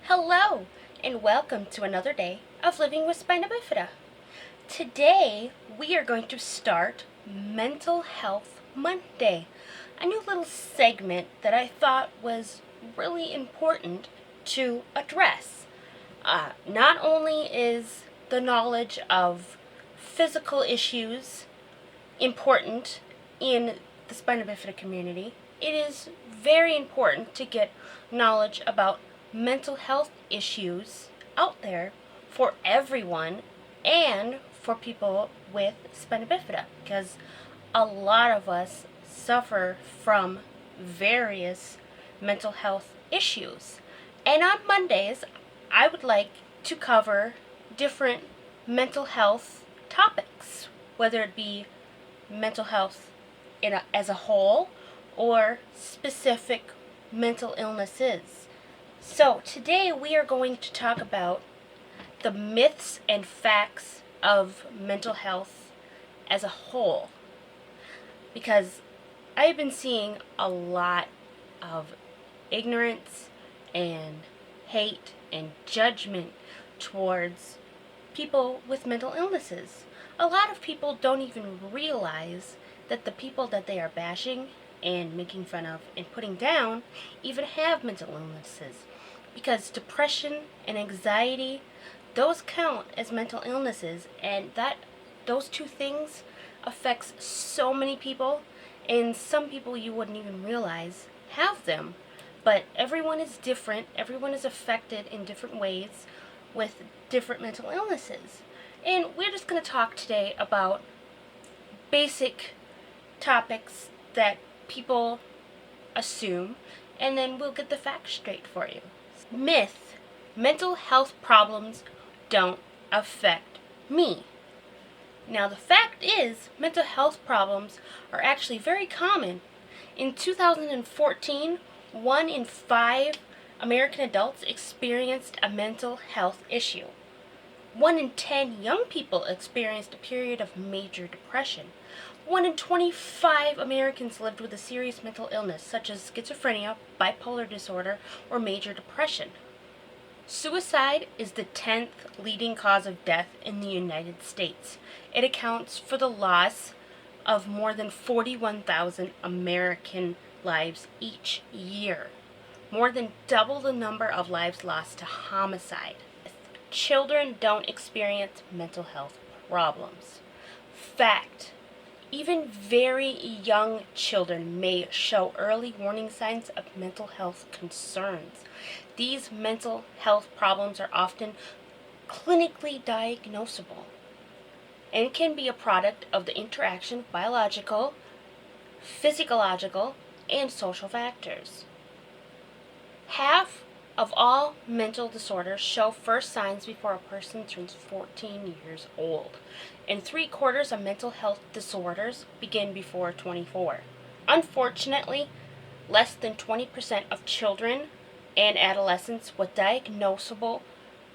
Hello, and welcome to another day of Living with Spina Bifida. Today, we are going to start Mental Health Monday, a new little segment that I thought was really important to address. Not only is the knowledge of physical issues important in the Spina Bifida community, it is very important to get knowledge about mental health issues out there for everyone and for people with spina bifida, because a lot of us suffer from various mental health issues. And on Mondays, I would like to cover different mental health topics, whether it be mental health as a whole or specific mental illnesses. So today we are going to talk about the myths and facts of mental health as a whole, because I've been seeing a lot of ignorance and hate and judgment towards people with mental illnesses. A lot of people don't even realize that the people that they are bashing and making fun of and putting down even have mental illnesses, because depression and anxiety, those count as mental illnesses, and those two things affects so many people, and some people you wouldn't even realize have them. But everyone is different, everyone is affected in different ways with different mental illnesses. And we're just going to talk today about basic topics that people assume, and then we'll get the facts straight for you. Myth: mental health problems don't affect me. Now, the fact is, mental health problems are actually very common. In 2014, 1 in 5 American adults experienced a mental health issue. 1 in 10 young people experienced a period of major depression. 1 in 25 Americans lived with a serious mental illness, such as schizophrenia, bipolar disorder, or major depression. Suicide is the 10th leading cause of death in the United States. It accounts for the loss of more than 41,000 American lives each year, more than double the number of lives lost to homicide. Children don't experience mental health problems. Fact: even very young children may show early warning signs of mental health concerns. These mental health problems are often clinically diagnosable and can be a product of the interaction of biological, physiological, and social factors. Half of all mental disorders show first signs before a person turns 14 years old, and 3/4 of mental health disorders begin before 24. Unfortunately, less than 20% of children and adolescents with diagnosable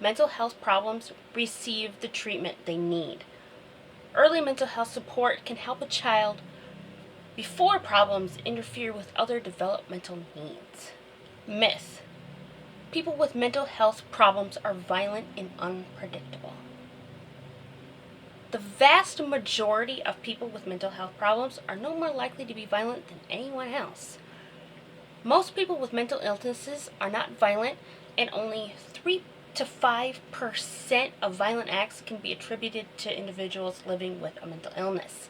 mental health problems receive the treatment they need. Early mental health support can help a child before problems interfere with other developmental needs. Myth: people with mental health problems are violent and unpredictable. The vast majority of people with mental health problems are no more likely to be violent than anyone else. Most people with mental illnesses are not violent, and only 3 to 5% of violent acts can be attributed to individuals living with a mental illness.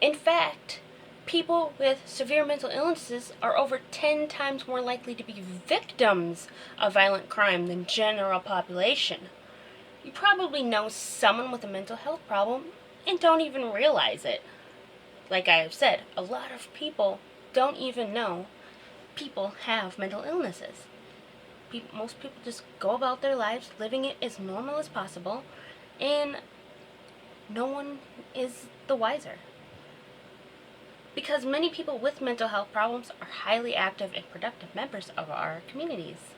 In fact, people with severe mental illnesses are over 10 times more likely to be victims of violent crime than general population. You probably know someone with a mental health problem and don't even realize it. Like I have said, a lot of people don't even know people have mental illnesses. Most people just go about their lives living it as normal as possible, and no one is the wiser. Because many people with mental health problems are highly active and productive members of our communities.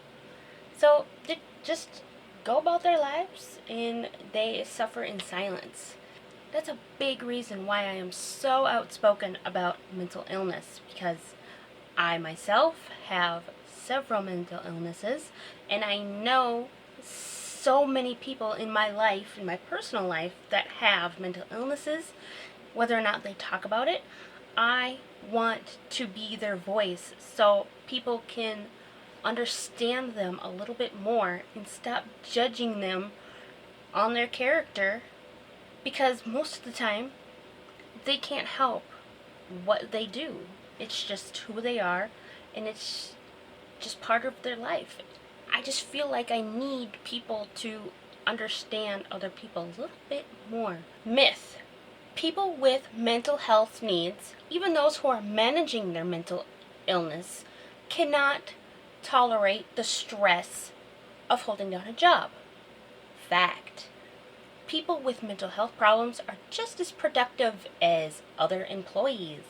So they just go about their lives and they suffer in silence. That's a big reason why I am so outspoken about mental illness, because I myself have several mental illnesses, and I know so many people in my life, in my personal life, that have mental illnesses, whether or not they talk about it. I want to be their voice so people can understand them a little bit more and stop judging them on their character, because most of the time they can't help what they do. It's just who they are, and it's just part of their life. I just feel like I need people to understand other people a little bit more. Myth. People with mental health needs, even those who are managing their mental illness, cannot tolerate the stress of holding down a job. Fact. People with mental health problems are just as productive as other employees.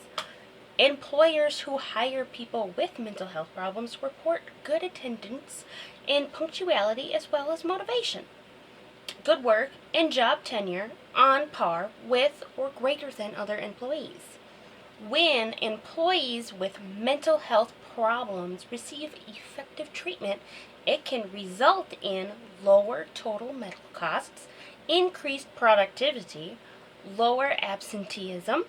Employers who hire people with mental health problems report good attendance and punctuality as well as motivation, good work, and job tenure on par with or greater than other employees. When employees with mental health problems receive effective treatment, it can result in lower total medical costs, increased productivity, lower absenteeism,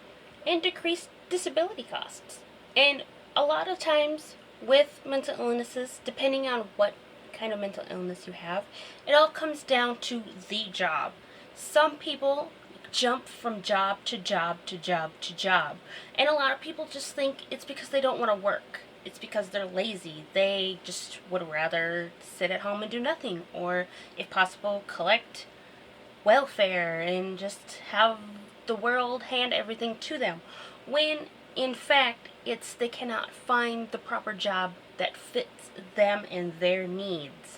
and decreased disability costs. And a lot of times with mental illnesses, depending on what kind of mental illness you have, it all comes down to the job. Some people jump from job to job to job to job, and a lot of people just think it's because they don't want to work. It's because they're lazy. They just would rather sit at home and do nothing, or if possible collect welfare and just have the world hand everything to them, when in fact it's they cannot find the proper job that fits them and their needs.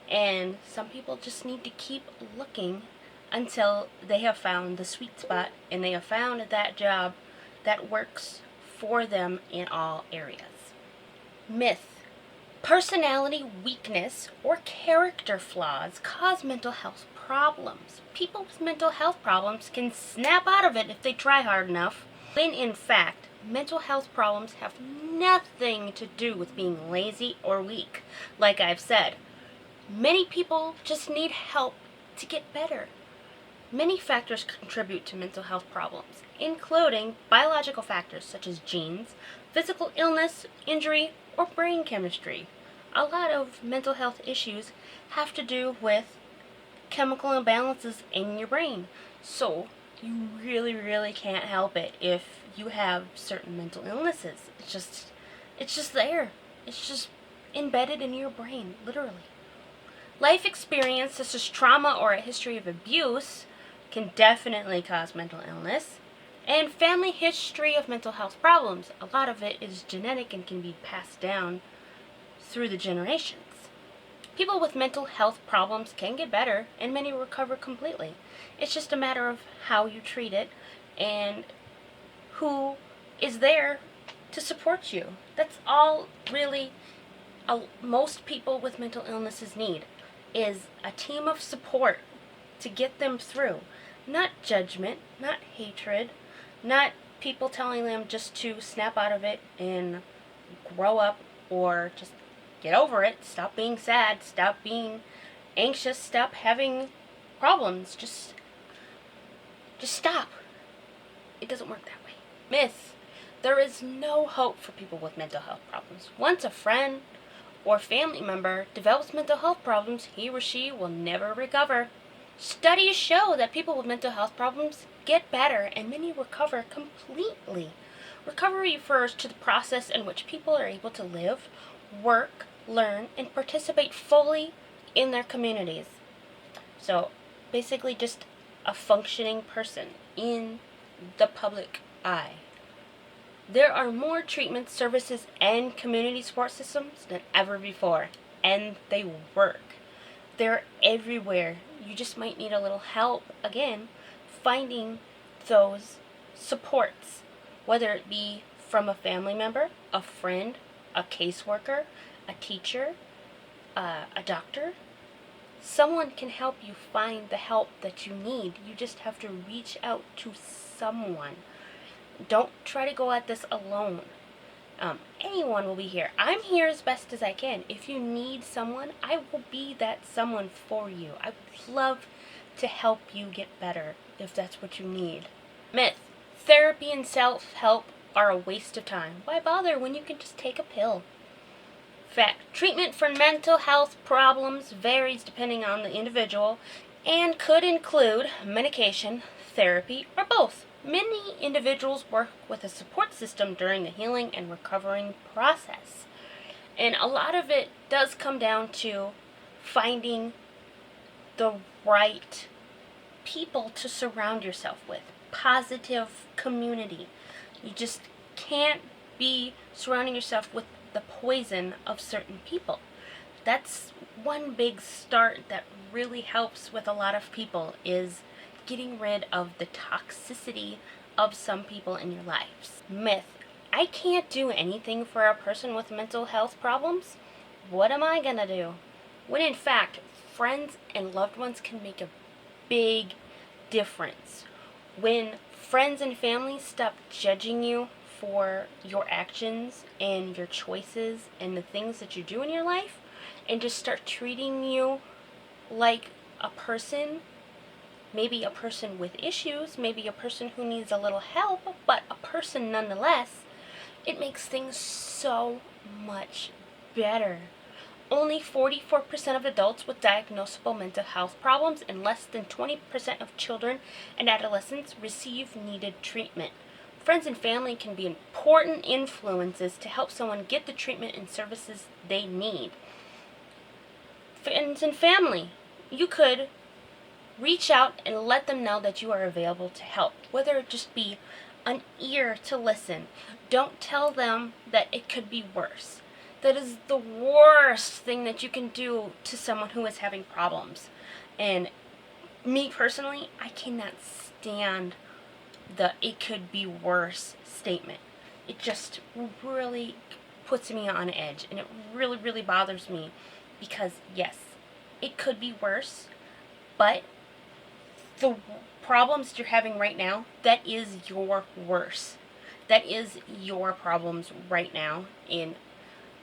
And some people just need to keep looking until they have found the sweet spot and they have found that job that works for them in all areas. Myth. Personality weakness or character flaws cause mental health problems. People with mental health problems can snap out of it if they try hard enough, when in fact, mental health problems have nothing to do with being lazy or weak. Like I've said, many people just need help to get better. Many factors contribute to mental health problems, including biological factors such as genes, physical illness, injury, or brain chemistry. A lot of mental health issues have to do with chemical imbalances in your brain. So, you really can't help it if you have certain mental illnesses. It's just there. It's just embedded in your brain, literally. Life experience such as trauma or a history of abuse can definitely cause mental illness. And family history of mental health problems. A lot of it is genetic and can be passed down through the generations. People with mental health problems can get better, and many recover completely. It's just a matter of how you treat it and who is there to support you. That's all really most people with mental illnesses need, is a team of support to get them through. Not judgment, not hatred, not people telling them just to snap out of it and grow up or just get over it, stop being sad, stop being anxious, stop having problems. Just stop. It doesn't work that way. Myth. There is no hope for people with mental health problems. Once a friend or family member develops mental health problems, he or she will never recover. Studies show that people with mental health problems get better and many recover completely. Recovery refers to the process in which people are able to live, work, learn, and participate fully in their communities. So, basically just a functioning person in the public eye. There are more treatment services and community support systems than ever before, and they work. They're everywhere. You just might need a little help, again, finding those supports, whether it be from a family member, a friend, a caseworker, a teacher, a doctor. Someone can help you find the help that you need. You just have to reach out to someone. Don't try to go at this alone. Anyone will be here. I'm here as best as I can. If you need someone, I will be that someone for you. I would love to help you get better if that's what you need. Myth: therapy and self-help are a waste of time. Why bother when you can just take a pill? Fact: treatment for mental health problems varies depending on the individual and could include medication, therapy, or both. Many individuals work with a support system during the healing and recovering process. And a lot of it does come down to finding the right people to surround yourself with. Positive community. You just can't be surrounding yourself with the poison of certain people. That's one big start that really helps with a lot of people, is getting rid of the toxicity of some people in your lives. Myth: I can't do anything for a person with mental health problems. What am I gonna do? When in fact, friends and loved ones can make a big difference. When friends and family stop judging you for your actions and your choices and the things that you do in your life, and just start treating you like a person, maybe a person with issues, maybe a person who needs a little help, but a person nonetheless, it makes things so much better. Only 44% of adults with diagnosable mental health problems and less than 20% of children and adolescents receive needed treatment. Friends and family can be important influences to help someone get the treatment and services they need. Friends and family, you could reach out and let them know that you are available to help, whether it just be an ear to listen. Don't tell them that it could be worse. That is the worst thing that you can do to someone who is having problems. And me personally, I cannot stand the "it could be worse" statement. It just really puts me on edge, and it really, really bothers me, because yes, it could be worse, but the problems you're having right now, that is your worst. That is your problems right now, and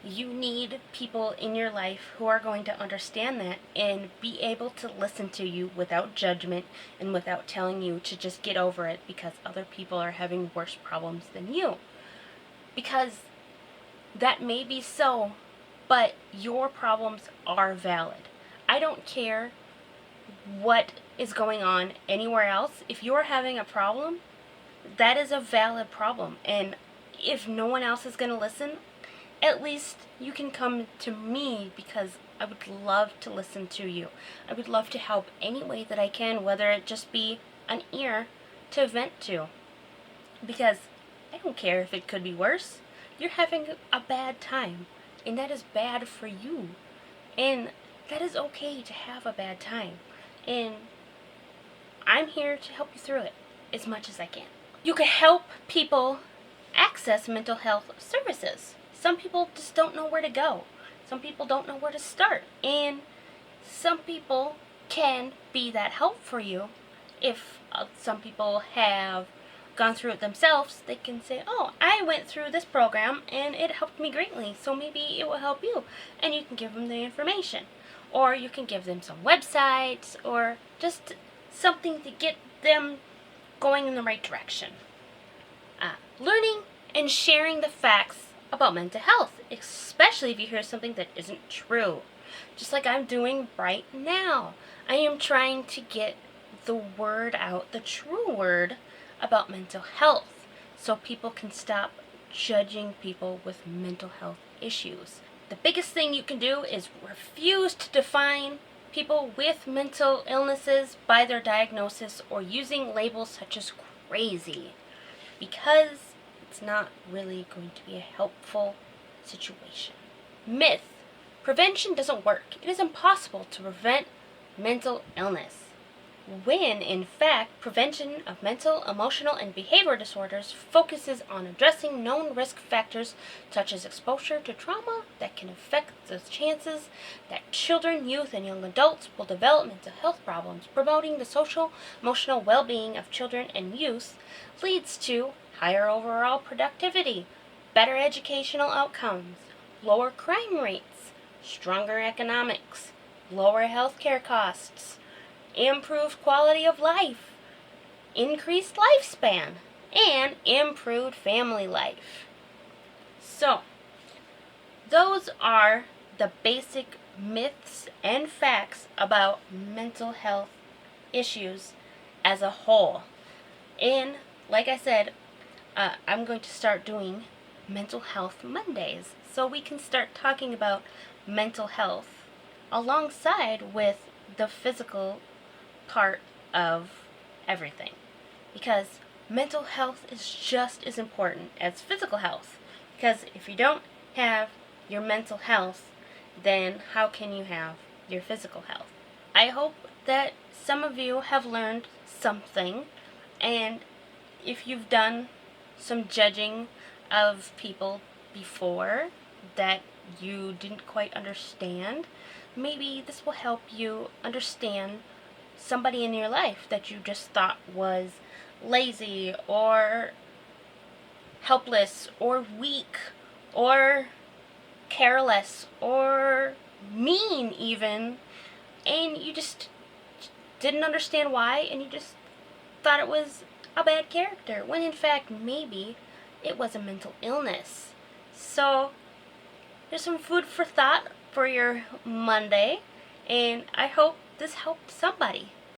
you need people in your life who are going to understand that and be able to listen to you without judgment and without telling you to just get over it because other people are having worse problems than you. Because that may be so, but your problems are valid. I don't care what is going on anywhere else. If you're having a problem, that is a valid problem. And if no one else is going to listen, at least you can come to me, because I would love to listen to you. I would love to help any way that I can, whether it just be an ear to vent to. Because I don't care if it could be worse. You're having a bad time, and that is bad for you. And that is okay to have a bad time. And I'm here to help you through it as much as I can. You can help people access mental health services. Some people just don't know where to go. Some people don't know where to start. And some people can be that help for you. If some people have gone through it themselves, they can say, oh, I went through this program and it helped me greatly, so maybe it will help you. And you can give them the information. Or you can give them some websites, or just something to get them going in the right direction. Learning and sharing the facts about mental health, especially if you hear something that isn't true. Just like I'm doing right now. I am trying to get the word out, the true word about mental health, so people can stop judging people with mental health issues. The biggest thing you can do is refuse to define people with mental illnesses by their diagnosis or using labels such as crazy, because it's not really going to be a helpful situation. Myth: prevention doesn't work. It is impossible to prevent mental illness. When, in fact, prevention of mental, emotional, and behavioral disorders focuses on addressing known risk factors such as exposure to trauma that can affect the chances that children, youth, and young adults will develop mental health problems. Promoting the social, emotional well-being of children and youth leads to higher overall productivity, better educational outcomes, lower crime rates, stronger economics, lower healthcare costs, improved quality of life, increased lifespan, and improved family life. So, those are the basic myths and facts about mental health issues as a whole. And like I said, I'm going to start doing Mental Health Mondays so we can start talking about mental health alongside with the physical part of everything. Because mental health is just as important as physical health. Because if you don't have your mental health, then how can you have your physical health? I hope that some of you have learned something, and if you've done some judging of people before that you didn't quite understand, maybe this will help you understand somebody in your life that you just thought was lazy or helpless or weak or careless or mean even, and you just didn't understand why, and you just thought it was a bad character, when in fact maybe it was a mental illness. So there's some food for thought for your Monday, and I hope this helped somebody.